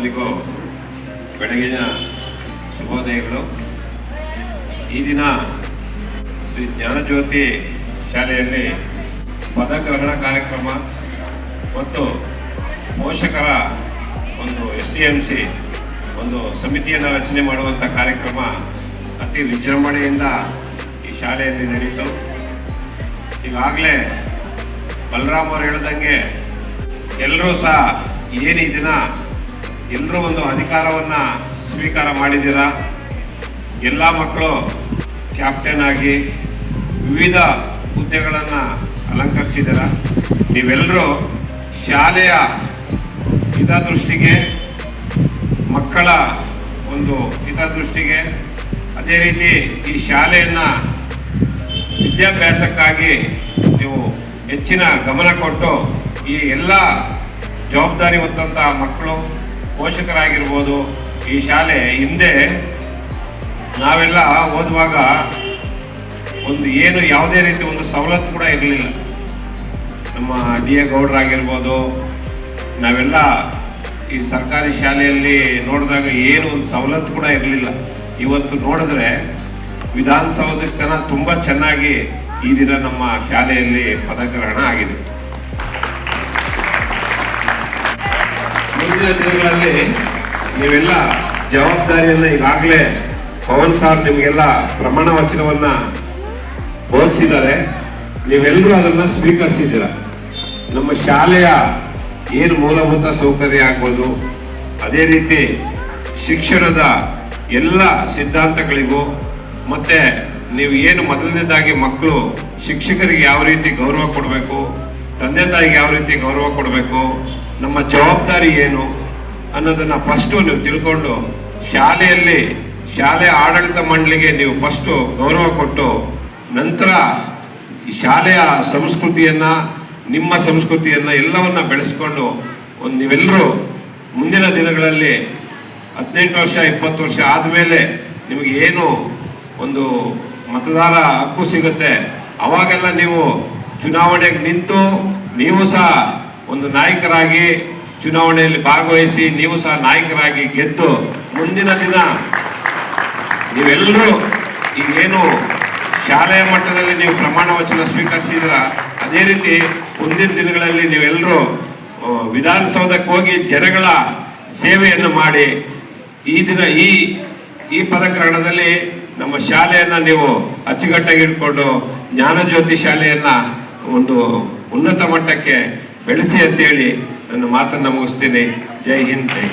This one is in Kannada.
ಎಲ್ಲರಿಗೂ ಬೆಳಗಿನ ಶುಭೋದಯಗಳು. ಈ ದಿನ ಶ್ರೀ ಜ್ಞಾನಜ್ಯೋತಿ ಶಾಲೆಯಲ್ಲಿ ಪದಗ್ರಹಣ ಕಾರ್ಯಕ್ರಮ ಮತ್ತು ಪೋಷಕರ ಒಂದು SDMC ಒಂದು ಸಮಿತಿಯನ್ನು ರಚನೆ ಮಾಡುವಂಥ ಕಾರ್ಯಕ್ರಮ ಅತಿ ವಿಜೃಂಭಣೆಯಿಂದ ಈ ಶಾಲೆಯಲ್ಲಿ ನಡೀತು. ಈಗಾಗಲೇ ಬಲರಾಮ್ ಅವರು ಹೇಳ್ದಂಗೆ ಎಲ್ಲರೂ ಸಹ ಏನು ಈ ದಿನ ಎಲ್ಲರೂ ಒಂದು ಅಧಿಕಾರವನ್ನು ಸ್ವೀಕಾರ ಮಾಡಿದ್ದೀರಾ. ಎಲ್ಲ ಮಕ್ಕಳು ಕ್ಯಾಪ್ಟನ್ ಆಗಿ ವಿವಿಧ ಹುದ್ದೆಗಳನ್ನು ಅಲಂಕರಿಸಿದ್ದೀರ. ನೀವೆಲ್ಲರೂ ಶಾಲೆಯ ಹಿತದೃಷ್ಟಿಗೆ, ಮಕ್ಕಳ ಒಂದು ಹಿತದೃಷ್ಟಿಗೆ, ಅದೇ ರೀತಿ ಈ ಶಾಲೆಯನ್ನು ವಿದ್ಯಾಭ್ಯಾಸಕ್ಕಾಗಿ ನೀವು ಹೆಚ್ಚಿನ ಗಮನ ಕೊಟ್ಟು ಈ ಎಲ್ಲ ಜವಾಬ್ದಾರಿ ಹೊತ್ತಂಥ ಮಕ್ಕಳು, ಪೋಷಕರಾಗಿರ್ಬೋದು. ಈ ಶಾಲೆ ಹಿಂದೆ ನಾವೆಲ್ಲ ಓದುವಾಗ ಒಂದು ಏನು ಯಾವುದೇ ರೀತಿ ಒಂದು ಸವಲತ್ತು ಕೂಡ ಇರಲಿಲ್ಲ. ನಮ್ಮ DA ಗೌಡ್ರಾಗಿರ್ಬೋದು, ನಾವೆಲ್ಲ ಈ ಸರ್ಕಾರಿ ಶಾಲೆಯಲ್ಲಿ ನೋಡಿದಾಗ ಏನು ಒಂದು ಸವಲತ್ತು ಕೂಡ ಇರಲಿಲ್ಲ. ಇವತ್ತು ನೋಡಿದ್ರೆ ವಿಧಾನಸೌಧಕ್ಕನ ತುಂಬ ಚೆನ್ನಾಗಿ ಈ ದಿನ ನಮ್ಮ ಶಾಲೆಯಲ್ಲಿ ಪದಗ್ರಹಣ ಆಗಿದೆ. ಮುಂದಿನ ದಿನಗಳಲ್ಲಿ ನೀವೆಲ್ಲ ಜವಾಬ್ದಾರಿಯನ್ನು ಈಗಾಗಲೇ ಪವನ್ ಸಾರ್ ನಿಮಗೆಲ್ಲ ಪ್ರಮಾಣ ವಚನವನ್ನು ಬೋಧಿಸಿದ್ದಾರೆ. ನೀವೆಲ್ಲರೂ ಅದನ್ನು ಸ್ವೀಕರಿಸಿದ್ದೀರ. ನಮ್ಮ ಶಾಲೆಯ ಏನು ಮೂಲಭೂತ ಸೌಕರ್ಯ ಆಗ್ಬೋದು, ಅದೇ ರೀತಿ ಶಿಕ್ಷಣದ ಎಲ್ಲ ಸಿದ್ಧಾಂತಗಳಿಗೂ, ಮತ್ತು ನೀವು ಏನು ಮೊದಲನೇದಾಗಿ ಮಕ್ಕಳು ಶಿಕ್ಷಕರಿಗೆ ಯಾವ ರೀತಿ ಗೌರವ ಕೊಡಬೇಕು, ತಂದೆ ತಾಯಿಗೆ ಯಾವ ರೀತಿ ಗೌರವ ಕೊಡಬೇಕು, ನಮ್ಮ ಜವಾಬ್ದಾರಿ ಏನು ಅನ್ನೋದನ್ನು ಫಸ್ಟು ನೀವು ತಿಳ್ಕೊಂಡು ಶಾಲೆಯಲ್ಲಿ ಶಾಲೆ ಆಡಳಿತ ಮಂಡಳಿಗೆ ನೀವು ಫಸ್ಟು ಗೌರವ ಕೊಟ್ಟು ನಂತರ ಈ ಶಾಲೆಯ ಸಂಸ್ಕೃತಿಯನ್ನು, ನಿಮ್ಮ ಸಂಸ್ಕೃತಿಯನ್ನು ಎಲ್ಲವನ್ನ ಬೆಳೆಸ್ಕೊಂಡು ನೀವೆಲ್ಲರೂ ಮುಂದಿನ ದಿನಗಳಲ್ಲಿ 18 ವರ್ಷ 20 ವರ್ಷ ಆದಮೇಲೆ ನಿಮಗೆ ಏನು ಒಂದು ಮತದಾರ ಹಕ್ಕು ಸಿಗುತ್ತೆ, ಅವಾಗೆಲ್ಲ ನೀವು ಚುನಾವಣೆಗೆ ನಿಂತು ನೀವು ಸಹ ಒಂದು ನಾಯಕರಾಗಿ ಚುನಾವಣೆಯಲ್ಲಿ ಭಾಗವಹಿಸಿ ನೀವು ಸಹ ನಾಯಕರಾಗಿ ಗೆದ್ದು ಮುಂದಿನ ದಿನ ನೀವೆಲ್ಲರೂ ಈಗೇನು ಶಾಲೆಯ ಮಟ್ಟದಲ್ಲಿ ನೀವು ಪ್ರಮಾಣ ವಚನ ಸ್ವೀಕರಿಸಿದ್ರ, ಅದೇ ರೀತಿ ಮುಂದಿನ ದಿನಗಳಲ್ಲಿ ನೀವೆಲ್ಲರೂ ವಿಧಾನಸೌಧಕ್ಕೆ ಹೋಗಿ ಜನಗಳ ಸೇವೆಯನ್ನು ಮಾಡಿ ಈ ದಿನ ಈ ಪದಗ್ರಹಣದಲ್ಲಿ ನಮ್ಮ ಶಾಲೆಯನ್ನು ನೀವು ಅಚ್ಚುಕಟ್ಟಾಗಿ ಇಟ್ಕೊಂಡು ಜ್ಞಾನಜ್ಯೋತಿ ಶಾಲೆಯನ್ನು ಒಂದು ಉನ್ನತ ಮಟ್ಟಕ್ಕೆ ಬೆಳೆಸಿ ಅಂತೇಳಿ ನನ್ನ ಮಾತನ್ನು ಮುಗಿಸ್ತೀನಿ. ಜೈ ಹಿಂದ್, ಜೈ.